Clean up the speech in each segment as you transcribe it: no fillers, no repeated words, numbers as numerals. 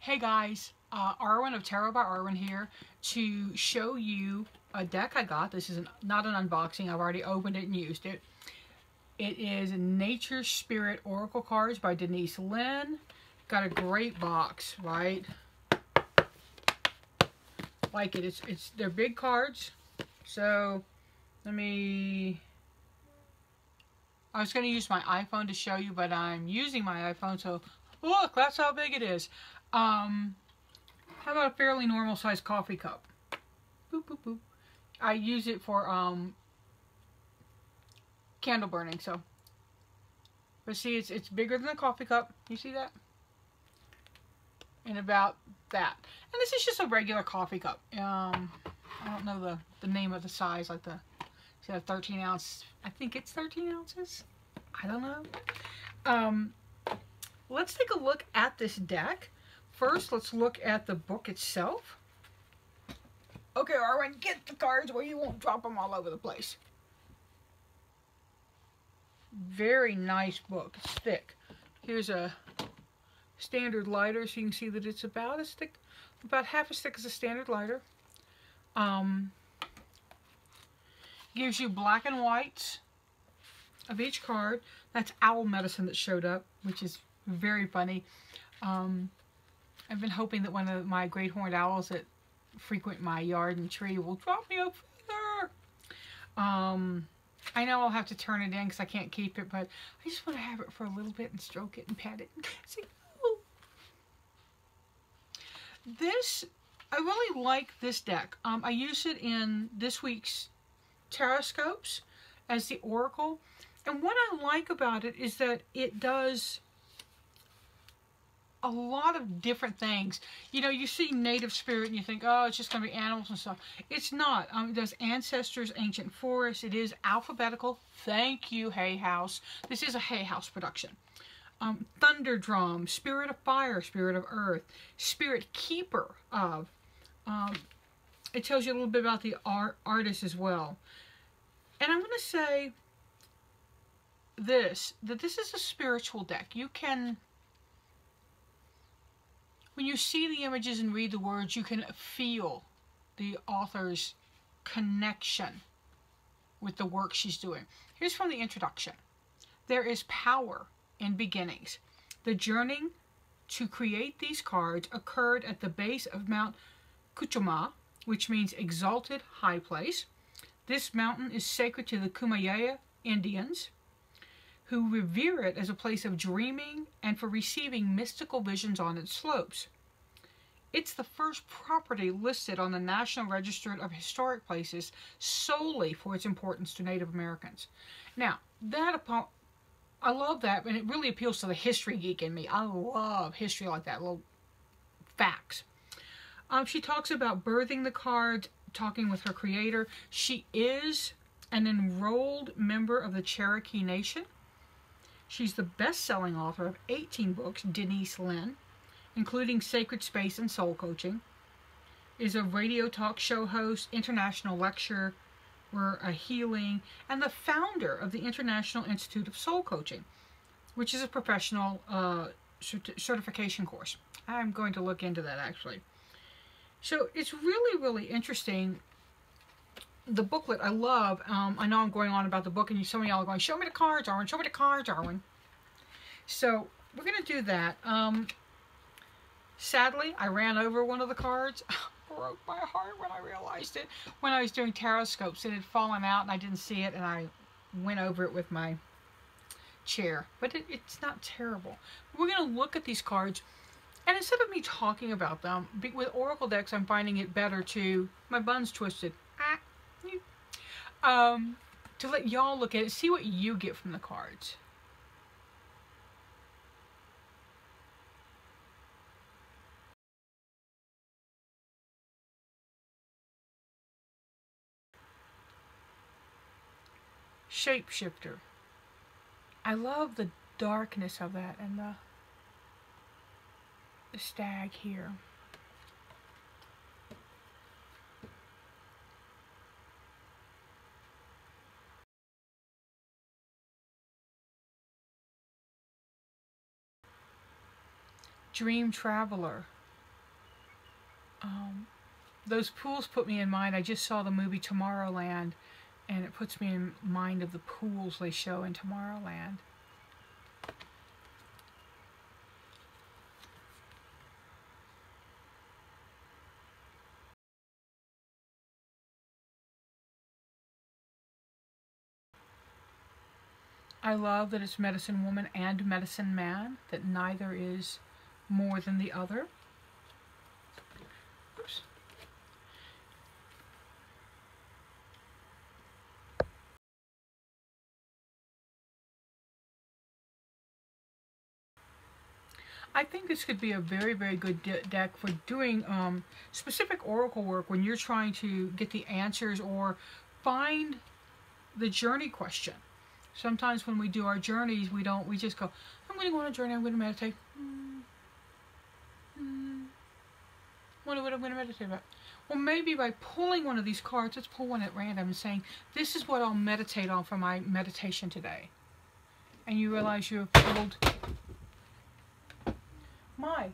Hey guys, Arwen of Tarot by Arwen here to show you a deck I got. This is not an unboxing. I've already opened it and used it. It is Nature Spirit Oracle Cards by Denise Linn. Got a great box, right? Like it. They're big cards. So I was going to use my iPhone to show you, but I'm using my iPhone, so look, that's how big it is. How about a fairly normal sized coffee cup? Boop, boop, boop. I use it for candle burning, so. But see, it's bigger than a coffee cup. You see that? And about that. And this is just a regular coffee cup. I don't know the name of the size, like see, a 13 ounce. I think it's 13 ounces. I don't know. Let's take a look at this deck. First, let's look at the book itself. Okay, Arwen, get the cards where you won't drop them all over the place. Very nice book. It's thick. Here's a standard lighter, so you can see that it's about as thick, about half as thick as a standard lighter. Gives you black and whites of each card. That's owl medicine that showed up, which is very funny. I've been hoping that one of my great horned owls that frequent my yard and tree will drop me up further. I know I'll have to turn it in because I can't keep it, but I just want to have it for a little bit and stroke it and pet it. See, oh. I really like this deck. I use it in this week's Taroscopes as the Oracle. And what I like about it is that it does a lot of different things. You know, you see native spirit and you think, oh, it's just going to be animals and stuff. It's not. It does ancestors, ancient forests. It is alphabetical. Thank you, Hay House. This is a Hay House production. Thunder Drum, Spirit of Fire, Spirit of Earth, Spirit Keeper of. It tells you a little bit about the artist as well. And I'm going to say that this is a spiritual deck. You can, when you see the images and read the words, you can feel the author's connection with the work she's doing. Here's from the introduction. There is power in beginnings. The journey to create these cards occurred at the base of Mount Kuchuma, which means exalted high place. This mountain is sacred to the Kumeyaay Indians, who revere it as a place of dreaming and for receiving mystical visions on its slopes. It's the first property listed on the National Register of Historic Places solely for its importance to Native Americans. Now, I love that, and it really appeals to the history geek in me. I love history like that, little facts. She talks about birthing the cards, talking with her creator. She is an enrolled member of the Cherokee Nation. She's the best-selling author of 18 books, Denise Linn, including Sacred Space and Soul Coaching. Is a radio talk show host, international lecturer, a healing, and the founder of the International Institute of Soul Coaching, which is a professional certification course. I'm going to look into that, actually. So it's really, really interesting. The booklet I love. I know I'm going on about the book, and some of y'all are going, show me the cards, Arwen, show me the cards, Arwen. So we're going to do that. Sadly, I ran over one of the cards. Broke my heart when I realized it. When I was doing Taroscopes, it had fallen out and I didn't see it, and I went over it with my chair. But it's not terrible. We're going to look at these cards. And instead of me talking about them, with Oracle decks, I'm finding it better to, my bun's twisted, to let y'all look at it, see what you get from the cards. Shapeshifter. I love the darkness of that and the stag here. Dream Traveler. Those pools put me in mind. I just saw the movie Tomorrowland, and it puts me in mind of the pools they show in Tomorrowland. I love that it's medicine woman and medicine man, that neither is more than the other. Oops. I think this could be a very, very good deck for doing specific oracle work when you're trying to get the answers or find the journey question. Sometimes when we do our journeys, we just go, I'm going to go on a journey, I'm going to meditate. What am I going to meditate about? Well, maybe by pulling one of these cards, let's pull one at random and saying, this is what I'll meditate on for my meditation today. And you realize you have pulled... My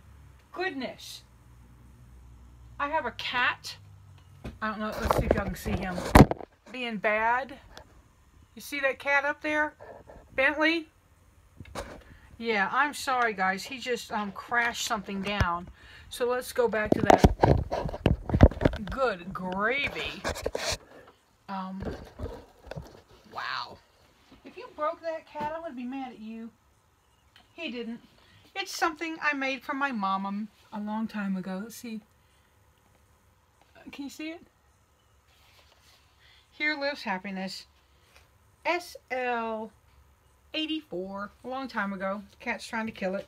goodness. I have a cat. I don't know, let's see if y'all can see him. Being bad. You see that cat up there? Bentley? Yeah, I'm sorry guys. He just crashed something down. So let's go back to that. Good gravy. Wow. If you broke that cat, I'm going to be mad at you. He didn't. It's something I made for my mama a long time ago. Let's see. Can you see it? Here Lives Happiness. SL 84. A long time ago. The cat's trying to kill it.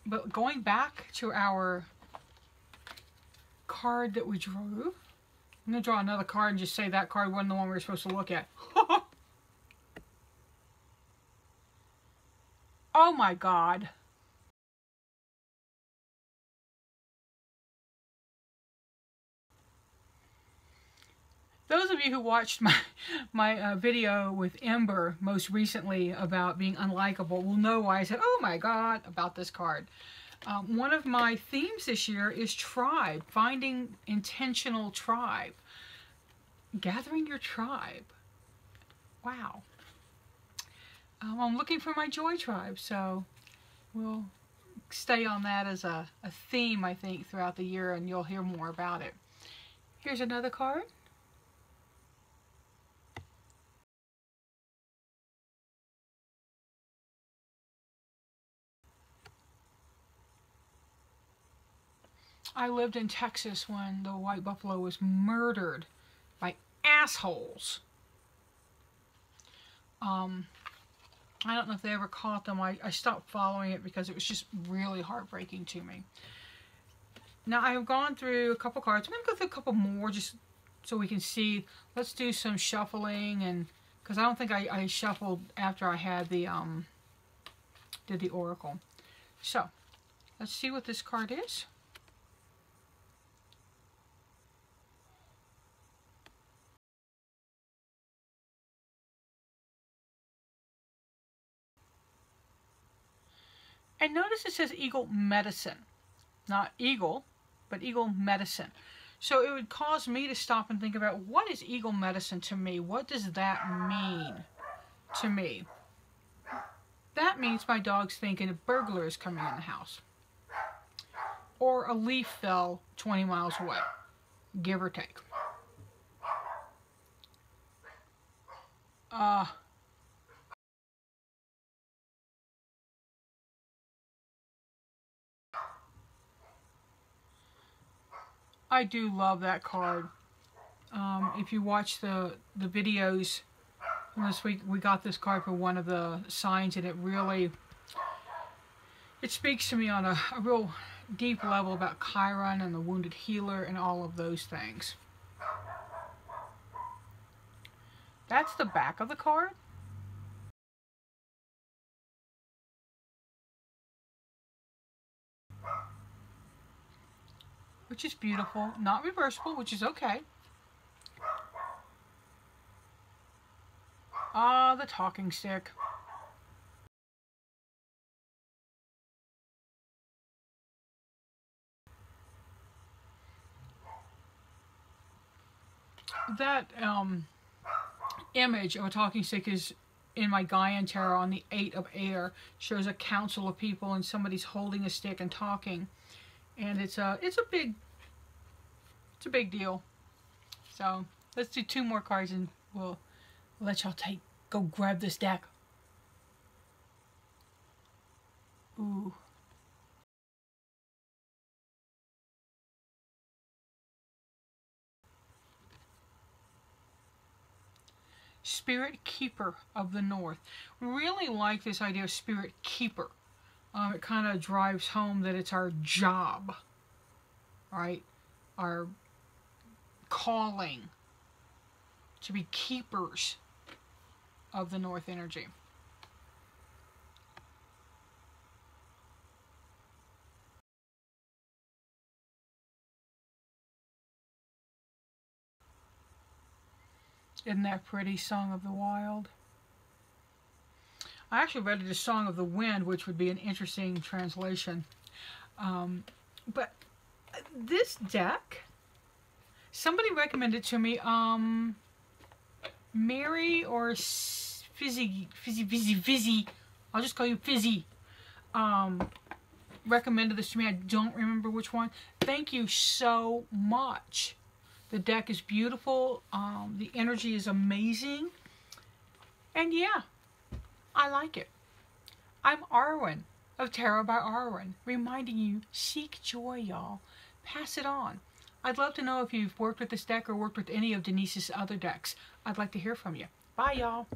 But going back to our card that we drew. I'm going to draw another card and just say that card wasn't the one we were supposed to look at. Oh my God. Those of you who watched my video with Ember most recently about being unlikable will know why I said, oh my God, about this card. One of my themes this year is tribe, finding intentional tribe. Gathering your tribe. Wow. I'm looking for my joy tribe, so we'll stay on that as a theme, I think, throughout the year, and you'll hear more about it. Here's another card. I lived in Texas when the white buffalo was murdered by assholes. I don't know if they ever caught them. I stopped following it because it was just really heartbreaking to me. Now, I have gone through a couple cards. I'm going to go through a couple more just so we can see. Let's do some shuffling, and because I don't think I shuffled after I had the did the oracle. So, let's see what this card is. And notice it says Eagle Medicine. Not Eagle, but Eagle Medicine. So it would cause me to stop and think about, what is Eagle Medicine to me? What does that mean to me? That means my dog's thinking a burglar is coming in the house. Or a leaf fell 20 miles away, give or take. I do love that card. If you watch the videos from this week, we got this card for one of the signs, and it speaks to me on a real deep level about Chiron and the wounded healer and all of those things. That's the back of the card. Which is beautiful. Not reversible, which is okay. Ah, the talking stick. that image of a talking stick is in my Gaian tarot on the 8 of air. Shows a council of people and somebody's holding a stick and talking, and it's a big deal. So let's do 2 more cards and we'll let y'all go grab this deck. Ooh. Spirit Keeper of the North. Really like this idea of Spirit Keeper. It kind of drives home that it's our job, right? Our calling to be keepers of the North energy. Isn't that pretty? Song of the Wild. I actually read it as Song of the Wind, which would be an interesting translation. But this deck, somebody recommended it to me. Mary or Fizzy. I'll just call you Fizzy. Recommended this to me. I don't remember which one. Thank you so much. The deck is beautiful. The energy is amazing. And yeah, I like it. I'm Arwen of Tarot by Arwen, reminding you, seek joy, y'all. Pass it on. I'd love to know if you've worked with this deck or worked with any of Denise's other decks. I'd like to hear from you. Bye, y'all.